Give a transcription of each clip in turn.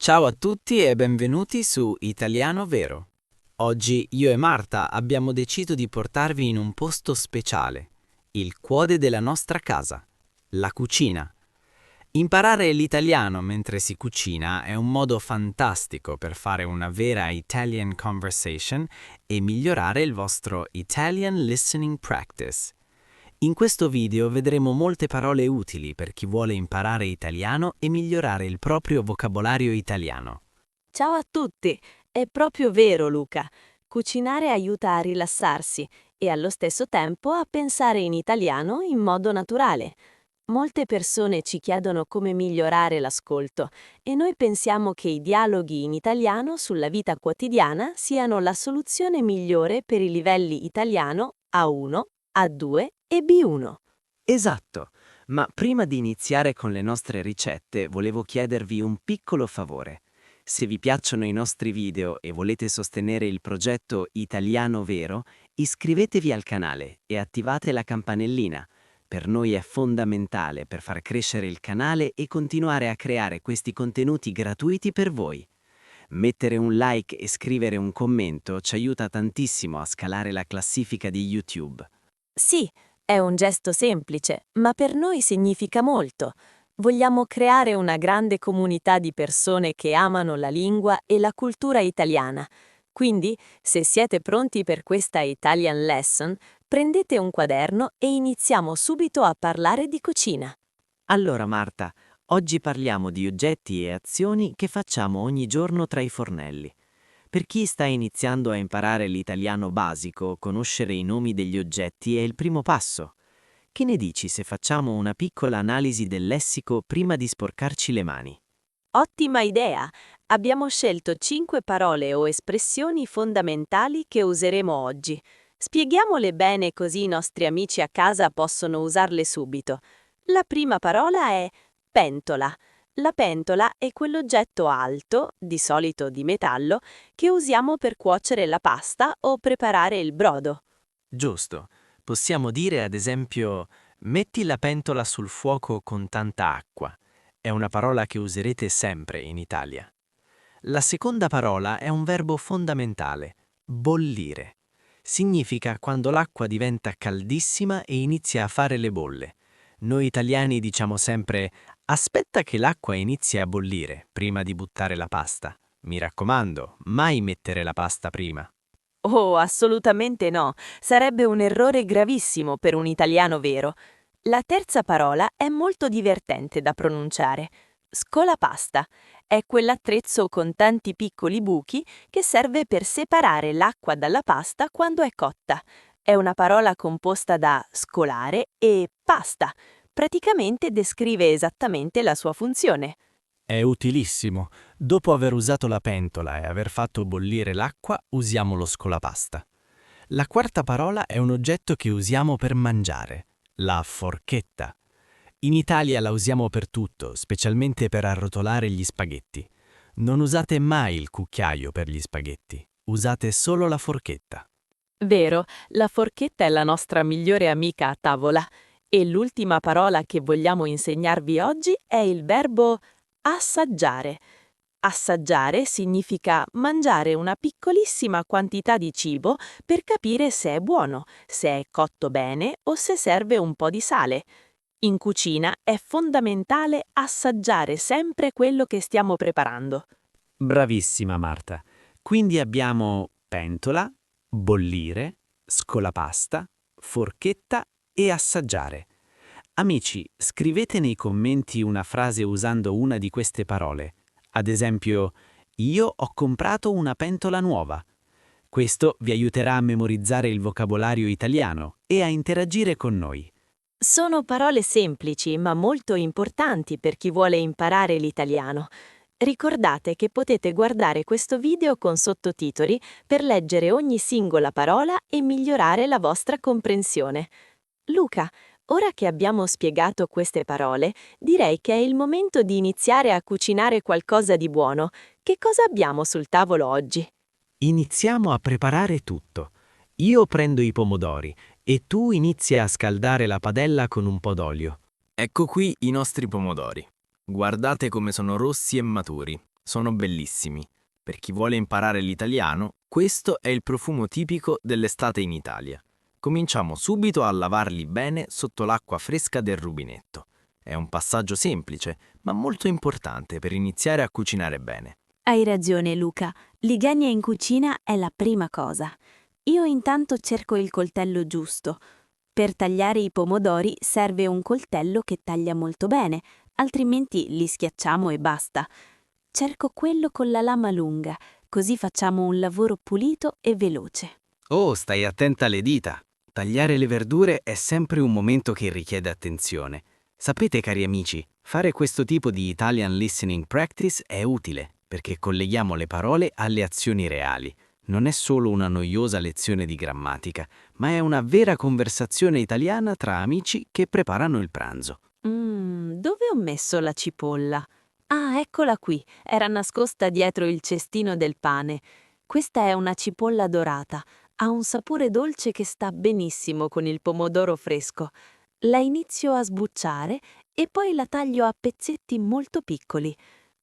Ciao a tutti e benvenuti su Italiano Vero. Oggi io e Marta abbiamo deciso di portarvi in un posto speciale, il cuore della nostra casa, la cucina. Imparare l'italiano mentre si cucina è un modo fantastico per fare una vera Italian conversation e migliorare il vostro Italian listening practice. In questo video vedremo molte parole utili per chi vuole imparare italiano e migliorare il proprio vocabolario italiano. Ciao a tutti! È proprio vero, Luca. Cucinare aiuta a rilassarsi e allo stesso tempo a pensare in italiano in modo naturale. Molte persone ci chiedono come migliorare l'ascolto e noi pensiamo che i dialoghi in italiano sulla vita quotidiana siano la soluzione migliore per i livelli italiano A1, A2 e B1. Esatto, ma prima di iniziare con le nostre ricette volevo chiedervi un piccolo favore. Se vi piacciono i nostri video e volete sostenere il progetto Italiano Vero, iscrivetevi al canale e attivate la campanellina. Per noi è fondamentale per far crescere il canale e continuare a creare questi contenuti gratuiti per voi. Mettere un like e scrivere un commento ci aiuta tantissimo a scalare la classifica di YouTube. Sì, è un gesto semplice, ma per noi significa molto. Vogliamo creare una grande comunità di persone che amano la lingua e la cultura italiana. Quindi, se siete pronti per questa Italian Lesson, prendete un quaderno e iniziamo subito a parlare di cucina. Allora Marta, oggi parliamo di oggetti e azioni che facciamo ogni giorno tra i fornelli. Per chi sta iniziando a imparare l'italiano basico, conoscere i nomi degli oggetti è il primo passo. Che ne dici se facciamo una piccola analisi del lessico prima di sporcarci le mani? Ottima idea! Abbiamo scelto 5 parole o espressioni fondamentali che useremo oggi. Spieghiamole bene così i nostri amici a casa possono usarle subito. La prima parola è pentola. La pentola è quell'oggetto alto, di solito di metallo, che usiamo per cuocere la pasta o preparare il brodo. Giusto. Possiamo dire ad esempio metti la pentola sul fuoco con tanta acqua. È una parola che userete sempre in Italia. La seconda parola è un verbo fondamentale, bollire. Significa quando l'acqua diventa caldissima e inizia a fare le bolle. Noi italiani diciamo sempre aspetta che l'acqua inizi a bollire prima di buttare la pasta. Mi raccomando, mai mettere la pasta prima. Oh, assolutamente no. Sarebbe un errore gravissimo per un italiano vero. La terza parola è molto divertente da pronunciare. Scolapasta è quell'attrezzo con tanti piccoli buchi che serve per separare l'acqua dalla pasta quando è cotta. È una parola composta da scolare e pasta. Praticamente descrive esattamente la sua funzione. È utilissimo. Dopo aver usato la pentola e aver fatto bollire l'acqua, usiamo lo scolapasta. La quarta parola è un oggetto che usiamo per mangiare, la forchetta. In Italia la usiamo per tutto, specialmente per arrotolare gli spaghetti. Non usate mai il cucchiaio per gli spaghetti, usate solo la forchetta. Vero, la forchetta è la nostra migliore amica a tavola. E l'ultima parola che vogliamo insegnarvi oggi è il verbo assaggiare. Assaggiare significa mangiare una piccolissima quantità di cibo per capire se è buono, se è cotto bene o se serve un po' di sale. In cucina è fondamentale assaggiare sempre quello che stiamo preparando. Bravissima Marta. Quindi abbiamo pentola, bollire, scolapasta, forchetta e assaggiare. Amici, scrivete nei commenti una frase usando una di queste parole. Ad esempio, io ho comprato una pentola nuova. Questo vi aiuterà a memorizzare il vocabolario italiano e a interagire con noi. Sono parole semplici ma molto importanti per chi vuole imparare l'italiano. Ricordate che potete guardare questo video con sottotitoli per leggere ogni singola parola e migliorare la vostra comprensione. Luca, ora che abbiamo spiegato queste parole, direi che è il momento di iniziare a cucinare qualcosa di buono. Che cosa abbiamo sul tavolo oggi? Iniziamo a preparare tutto. Io prendo i pomodori e tu inizi a scaldare la padella con un po' d'olio. Ecco qui i nostri pomodori. Guardate come sono rossi e maturi. Sono bellissimi. Per chi vuole imparare l'italiano, questo è il profumo tipico dell'estate in Italia. Cominciamo subito a lavarli bene sotto l'acqua fresca del rubinetto. È un passaggio semplice, ma molto importante per iniziare a cucinare bene. Hai ragione, Luca. L'igiene in cucina è la prima cosa. Io intanto cerco il coltello giusto. Per tagliare i pomodori serve un coltello che taglia molto bene, altrimenti li schiacciamo e basta. Cerco quello con la lama lunga, così facciamo un lavoro pulito e veloce. Oh, stai attenta alle dita. Tagliare le verdure è sempre un momento che richiede attenzione. Sapete, cari amici, fare questo tipo di Italian Listening Practice è utile, perché colleghiamo le parole alle azioni reali. Non è solo una noiosa lezione di grammatica, ma è una vera conversazione italiana tra amici che preparano il pranzo. Dove ho messo la cipolla? Ah, eccola qui, era nascosta dietro il cestino del pane. Questa è una cipolla dorata, ha un sapore dolce che sta benissimo con il pomodoro fresco. La inizio a sbucciare e poi la taglio a pezzetti molto piccoli.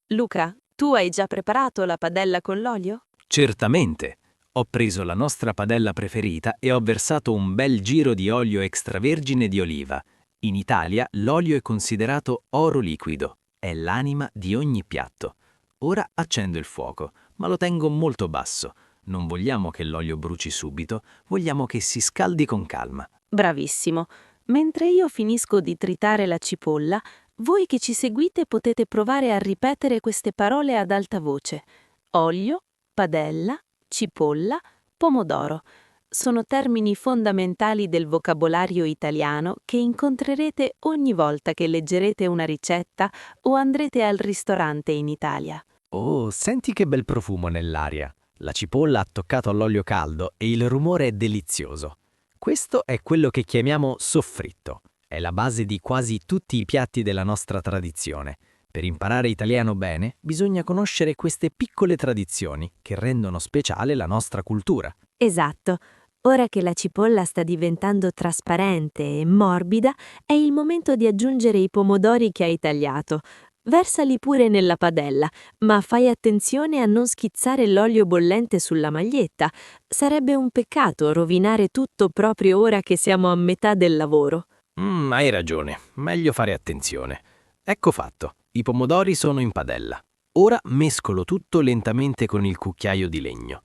Luca, tu hai già preparato la padella con l'olio? Certamente. Ho preso la nostra padella preferita e ho versato un bel giro di olio extravergine di oliva. In Italia l'olio è considerato oro liquido, è l'anima di ogni piatto. Ora accendo il fuoco, ma lo tengo molto basso. Non vogliamo che l'olio bruci subito, vogliamo che si scaldi con calma. Bravissimo. Mentre io finisco di tritare la cipolla, voi che ci seguite potete provare a ripetere queste parole ad alta voce. Olio, padella, cipolla, pomodoro. Sono termini fondamentali del vocabolario italiano che incontrerete ogni volta che leggerete una ricetta o andrete al ristorante in Italia. Oh, senti che bel profumo nell'aria. La cipolla ha toccato all'olio caldo e il rumore è delizioso. Questo è quello che chiamiamo soffritto. È la base di quasi tutti i piatti della nostra tradizione. Per imparare italiano bene, bisogna conoscere queste piccole tradizioni che rendono speciale la nostra cultura. Esatto. Ora che la cipolla sta diventando trasparente e morbida, è il momento di aggiungere i pomodori che hai tagliato. Versali pure nella padella, ma fai attenzione a non schizzare l'olio bollente sulla maglietta. Sarebbe un peccato rovinare tutto proprio ora che siamo a metà del lavoro. Hai ragione, meglio fare attenzione. Ecco fatto, i pomodori sono in padella. Ora mescolo tutto lentamente con il cucchiaio di legno.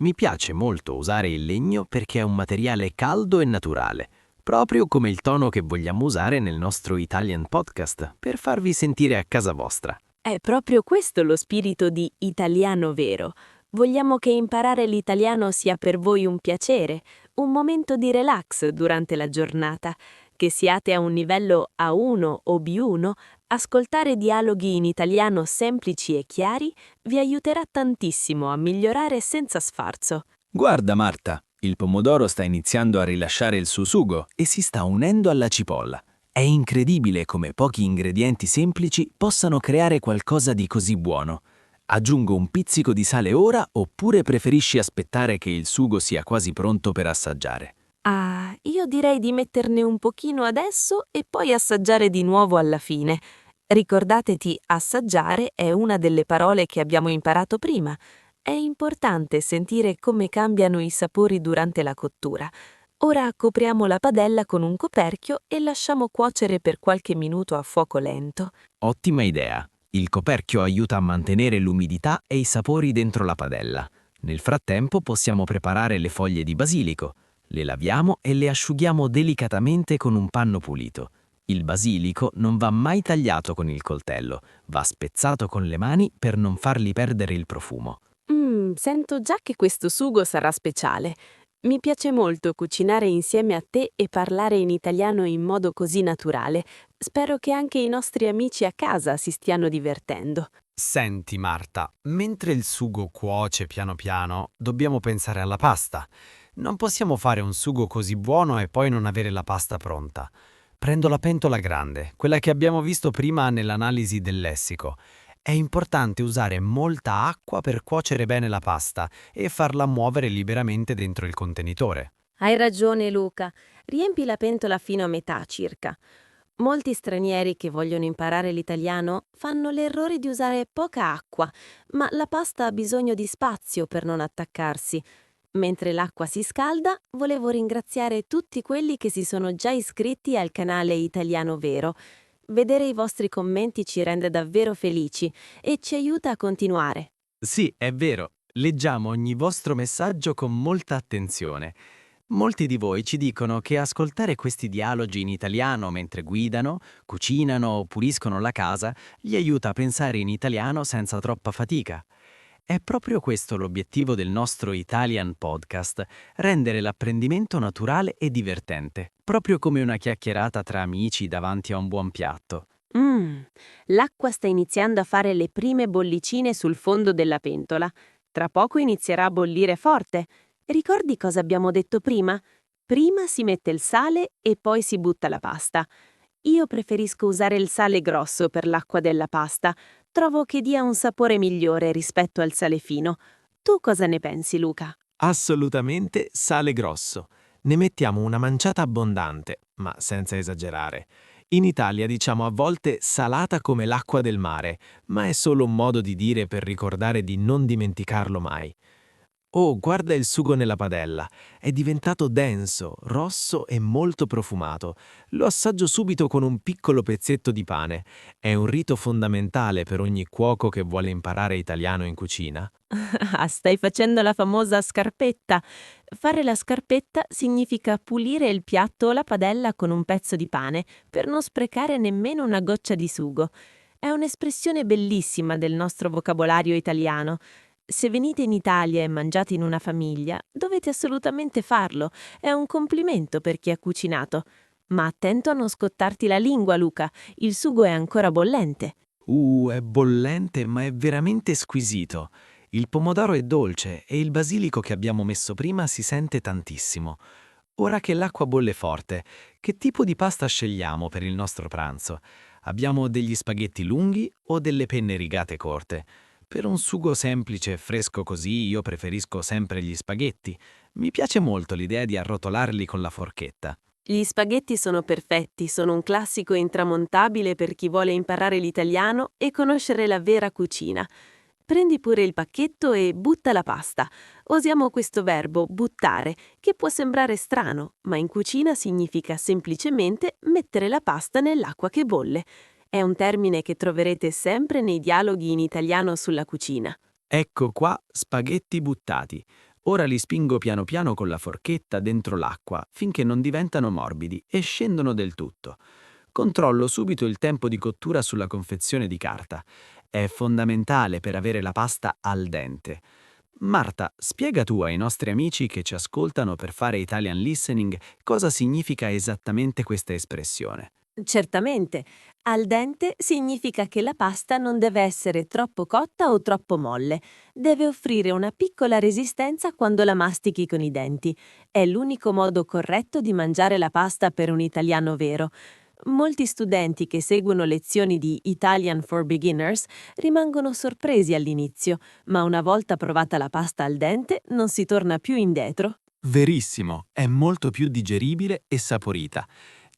Mi piace molto usare il legno perché è un materiale caldo e naturale, proprio come il tono che vogliamo usare nel nostro Italian Podcast per farvi sentire a casa vostra. È proprio questo lo spirito di Italiano Vero. Vogliamo che imparare l'italiano sia per voi un piacere, un momento di relax durante la giornata. Che siate a un livello A1 o B1, ascoltare dialoghi in italiano semplici e chiari vi aiuterà tantissimo a migliorare senza sfarzo. Guarda Marta, il pomodoro sta iniziando a rilasciare il suo sugo e si sta unendo alla cipolla. È incredibile come pochi ingredienti semplici possano creare qualcosa di così buono. Aggiungo un pizzico di sale ora oppure preferisci aspettare che il sugo sia quasi pronto per assaggiare? Ah, io direi di metterne un pochino adesso e poi assaggiare di nuovo alla fine. Ricordateti, assaggiare è una delle parole che abbiamo imparato prima. È importante sentire come cambiano i sapori durante la cottura. Ora copriamo la padella con un coperchio e lasciamo cuocere per qualche minuto a fuoco lento. Ottima idea! Il coperchio aiuta a mantenere l'umidità e i sapori dentro la padella. Nel frattempo possiamo preparare le foglie di basilico. Le laviamo e le asciughiamo delicatamente con un panno pulito. Il basilico non va mai tagliato con il coltello, va spezzato con le mani per non fargli perdere il profumo. Sento già che questo sugo sarà speciale. Mi piace molto cucinare insieme a te e parlare in italiano in modo così naturale. Spero che anche i nostri amici a casa si stiano divertendo. Senti Marta, mentre il sugo cuoce piano piano, dobbiamo pensare alla pasta. Non possiamo fare un sugo così buono e poi non avere la pasta pronta. Prendo la pentola grande, quella che abbiamo visto prima nell'analisi del lessico. È importante usare molta acqua per cuocere bene la pasta e farla muovere liberamente dentro il contenitore. Hai ragione, Luca. Riempi la pentola fino a metà circa. Molti stranieri che vogliono imparare l'italiano fanno l'errore di usare poca acqua, ma la pasta ha bisogno di spazio per non attaccarsi. Mentre l'acqua si scalda, volevo ringraziare tutti quelli che si sono già iscritti al canale Italiano Vero. Vedere i vostri commenti ci rende davvero felici e ci aiuta a continuare. Sì, è vero, leggiamo ogni vostro messaggio con molta attenzione. Molti di voi ci dicono che ascoltare questi dialoghi in italiano mentre guidano, cucinano o puliscono la casa gli aiuta a pensare in italiano senza troppa fatica. È proprio questo l'obiettivo del nostro Italian Podcast, rendere l'apprendimento naturale e divertente, proprio come una chiacchierata tra amici davanti a un buon piatto. L'acqua sta iniziando a fare le prime bollicine sul fondo della pentola. Tra poco inizierà a bollire forte. Ricordi cosa abbiamo detto prima? Prima si mette il sale e poi si butta la pasta. Io preferisco usare il sale grosso per l'acqua della pasta. Trovo che dia un sapore migliore rispetto al sale fino. Tu cosa ne pensi, Luca? Assolutamente sale grosso. Ne mettiamo una manciata abbondante, ma senza esagerare. In Italia diciamo a volte salata come l'acqua del mare, ma è solo un modo di dire per ricordare di non dimenticarlo mai. Oh, guarda il sugo nella padella. È diventato denso, rosso e molto profumato. Lo assaggio subito con un piccolo pezzetto di pane. È un rito fondamentale per ogni cuoco che vuole imparare italiano in cucina. Stai facendo la famosa scarpetta. Fare la scarpetta significa pulire il piatto o la padella con un pezzo di pane per non sprecare nemmeno una goccia di sugo. È un'espressione bellissima del nostro vocabolario italiano. Se venite in Italia e mangiate in una famiglia, dovete assolutamente farlo. È un complimento per chi ha cucinato. Ma attento a non scottarti la lingua, Luca. Il sugo è ancora bollente. È bollente, ma è veramente squisito. Il pomodoro è dolce e il basilico che abbiamo messo prima si sente tantissimo. Ora che l'acqua bolle forte, che tipo di pasta scegliamo per il nostro pranzo? Abbiamo degli spaghetti lunghi o delle penne rigate corte? Per un sugo semplice e fresco così io preferisco sempre gli spaghetti. Mi piace molto l'idea di arrotolarli con la forchetta. Gli spaghetti sono perfetti, sono un classico intramontabile per chi vuole imparare l'italiano e conoscere la vera cucina. Prendi pure il pacchetto e butta la pasta. Usiamo questo verbo buttare, che può sembrare strano, ma in cucina significa semplicemente mettere la pasta nell'acqua che bolle. È un termine che troverete sempre nei dialoghi in italiano sulla cucina. Ecco qua spaghetti buttati. Ora li spingo piano piano con la forchetta dentro l'acqua finché non diventano morbidi e scendono del tutto. Controllo subito il tempo di cottura sulla confezione di carta. È fondamentale per avere la pasta al dente. Marta, spiega tu ai nostri amici che ci ascoltano per fare Italian Listening cosa significa esattamente questa espressione. Certamente, al dente significa che la pasta non deve essere troppo cotta o troppo molle. Deve offrire una piccola resistenza quando la mastichi con i denti. È l'unico modo corretto di mangiare la pasta per un italiano vero. Molti studenti che seguono lezioni di Italian for Beginners rimangono sorpresi all'inizio, ma una volta provata la pasta al dente non si torna più indietro. Verissimo, è molto più digeribile e saporita.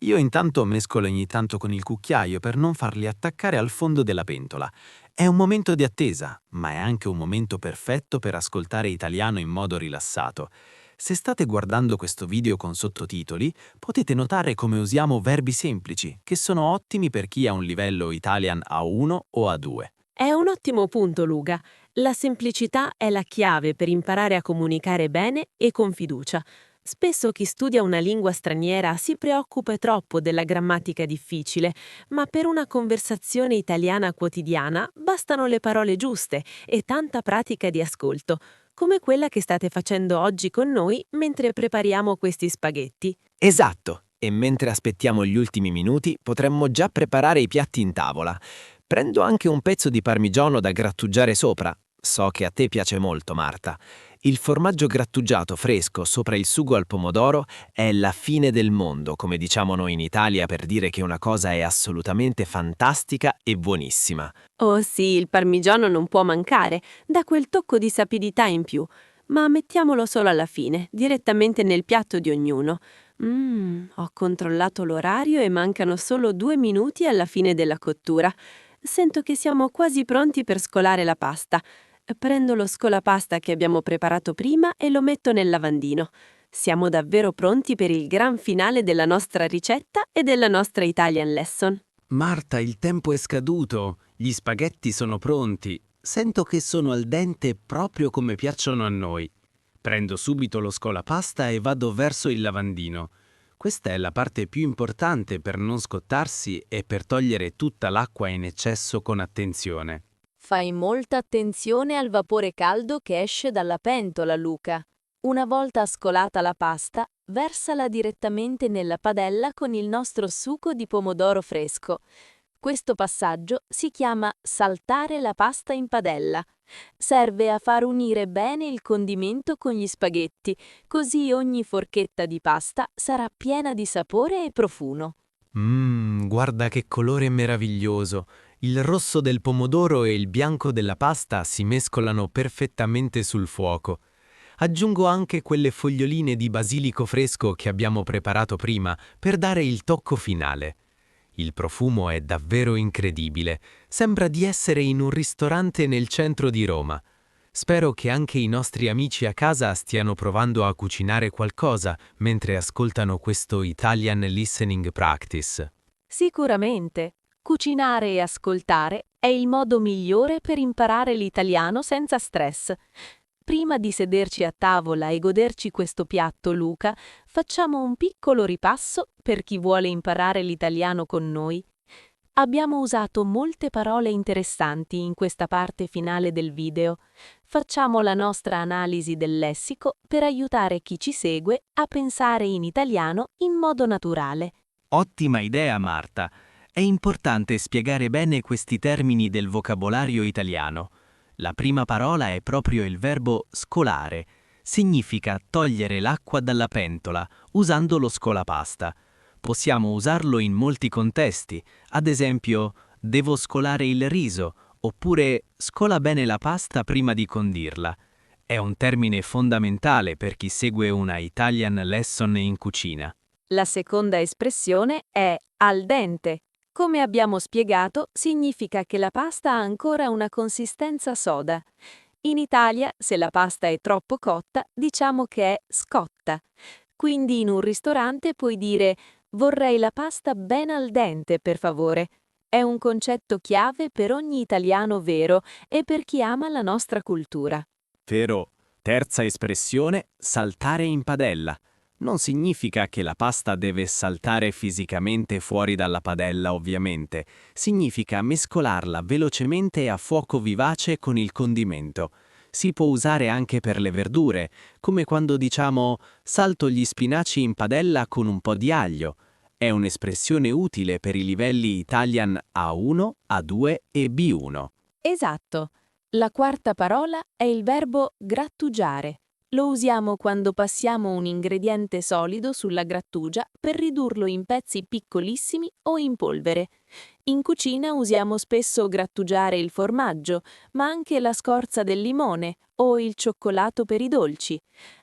Io intanto mescolo ogni tanto con il cucchiaio per non farli attaccare al fondo della pentola. È un momento di attesa, ma è anche un momento perfetto per ascoltare italiano in modo rilassato. Se state guardando questo video con sottotitoli, potete notare come usiamo verbi semplici, che sono ottimi per chi ha un livello Italian A1 o A2. È un ottimo punto, Luca. La semplicità è la chiave per imparare a comunicare bene e con fiducia. Spesso chi studia una lingua straniera si preoccupa troppo della grammatica difficile, ma per una conversazione italiana quotidiana bastano le parole giuste e tanta pratica di ascolto, come quella che state facendo oggi con noi mentre prepariamo questi spaghetti. Esatto, e mentre aspettiamo gli ultimi minuti potremmo già preparare i piatti in tavola. Prendo anche un pezzo di parmigiano da grattugiare sopra. So che a te piace molto, Marta. Il formaggio grattugiato fresco sopra il sugo al pomodoro è la fine del mondo, come diciamo noi in Italia per dire che una cosa è assolutamente fantastica e buonissima. Oh sì, il parmigiano non può mancare, dà quel tocco di sapidità in più, ma mettiamolo solo alla fine, direttamente nel piatto di ognuno. Ho controllato l'orario e mancano solo 2 minuti alla fine della cottura. Sento che siamo quasi pronti per scolare la pasta. Prendo lo scolapasta che abbiamo preparato prima e lo metto nel lavandino. Siamo davvero pronti per il gran finale della nostra ricetta e della nostra Italian lesson. Marta, il tempo è scaduto, gli spaghetti sono pronti. Sento che sono al dente proprio come piacciono a noi. Prendo subito lo scolapasta e vado verso il lavandino. Questa è la parte più importante per non scottarsi e per togliere tutta l'acqua in eccesso con attenzione. Fai molta attenzione al vapore caldo che esce dalla pentola, Luca. Una volta scolata la pasta, versala direttamente nella padella con il nostro sugo di pomodoro fresco. Questo passaggio si chiama saltare la pasta in padella. Serve a far unire bene il condimento con gli spaghetti, così ogni forchetta di pasta sarà piena di sapore e profumo. Guarda che colore meraviglioso! Il rosso del pomodoro e il bianco della pasta si mescolano perfettamente sul fuoco. Aggiungo anche quelle foglioline di basilico fresco che abbiamo preparato prima per dare il tocco finale. Il profumo è davvero incredibile, sembra di essere in un ristorante nel centro di Roma. Spero che anche i nostri amici a casa stiano provando a cucinare qualcosa mentre ascoltano questo Italian Listening Practice. Sicuramente. Cucinare e ascoltare è il modo migliore per imparare l'italiano senza stress. Prima di sederci a tavola e goderci questo piatto, Luca, facciamo un piccolo ripasso per chi vuole imparare l'italiano con noi. Abbiamo usato molte parole interessanti in questa parte finale del video. Facciamo la nostra analisi del lessico per aiutare chi ci segue a pensare in italiano in modo naturale. Ottima idea, Marta. È importante spiegare bene questi termini del vocabolario italiano. La prima parola è proprio il verbo scolare. Significa togliere l'acqua dalla pentola usando lo scolapasta. Possiamo usarlo in molti contesti, ad esempio, devo scolare il riso, oppure scola bene la pasta prima di condirla. È un termine fondamentale per chi segue una Italian lesson in cucina. La seconda espressione è al dente. Come abbiamo spiegato, significa che la pasta ha ancora una consistenza soda. In Italia, se la pasta è troppo cotta, diciamo che è scotta. Quindi in un ristorante puoi dire «Vorrei la pasta ben al dente, per favore». È un concetto chiave per ogni italiano vero e per chi ama la nostra cultura. Vero. Terza espressione, saltare in padella. Non significa che la pasta deve saltare fisicamente fuori dalla padella, ovviamente. Significa mescolarla velocemente a fuoco vivace con il condimento. Si può usare anche per le verdure, come quando diciamo salto gli spinaci in padella con un po' di aglio. È un'espressione utile per i livelli Italian A1, A2 e B1. Esatto. La quarta parola è il verbo grattugiare. Lo usiamo quando passiamo un ingrediente solido sulla grattugia per ridurlo in pezzi piccolissimi o in polvere. In cucina usiamo spesso grattugiare il formaggio, ma anche la scorza del limone o il cioccolato per i dolci.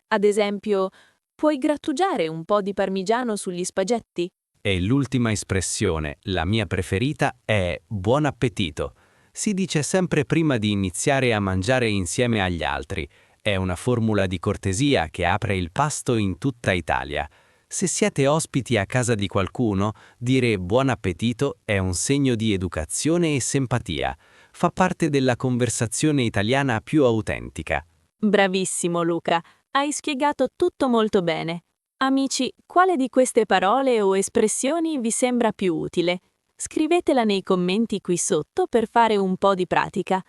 Ad esempio, puoi grattugiare un po' di parmigiano sugli spaghetti? E l'ultima espressione, la mia preferita, è buon appetito. Si dice sempre prima di iniziare a mangiare insieme agli altri. È una formula di cortesia che apre il pasto in tutta Italia. Se siete ospiti a casa di qualcuno, dire buon appetito è un segno di educazione e simpatia. Fa parte della conversazione italiana più autentica. Bravissimo Luca, hai spiegato tutto molto bene. Amici, quale di queste parole o espressioni vi sembra più utile? Scrivetela nei commenti qui sotto per fare un po' di pratica.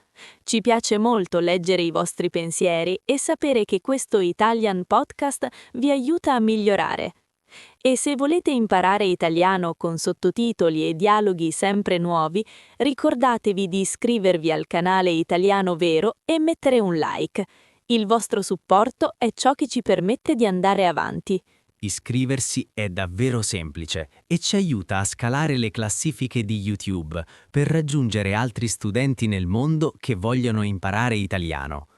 Ci piace molto leggere i vostri pensieri e sapere che questo Italian Podcast vi aiuta a migliorare. E se volete imparare italiano con sottotitoli e dialoghi sempre nuovi, ricordatevi di iscrivervi al canale Italiano Vero e mettere un like. Il vostro supporto è ciò che ci permette di andare avanti. Iscriversi è davvero semplice e ci aiuta a scalare le classifiche di YouTube per raggiungere altri studenti nel mondo che vogliono imparare italiano.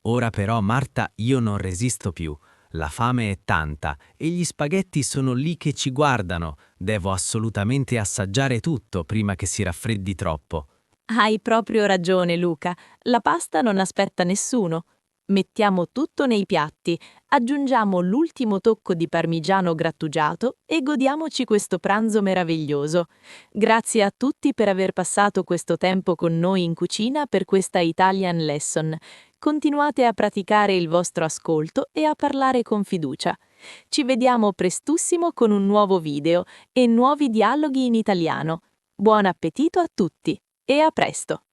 Ora però, Marta, io non resisto più. La fame è tanta e gli spaghetti sono lì che ci guardano. Devo assolutamente assaggiare tutto prima che si raffreddi troppo. Hai proprio ragione, Luca. La pasta non aspetta nessuno. Mettiamo tutto nei piatti, aggiungiamo l'ultimo tocco di parmigiano grattugiato e godiamoci questo pranzo meraviglioso. Grazie a tutti per aver passato questo tempo con noi in cucina per questa Italian Lesson. Continuate a praticare il vostro ascolto e a parlare con fiducia. Ci vediamo prestissimo con un nuovo video e nuovi dialoghi in italiano. Buon appetito a tutti e a presto!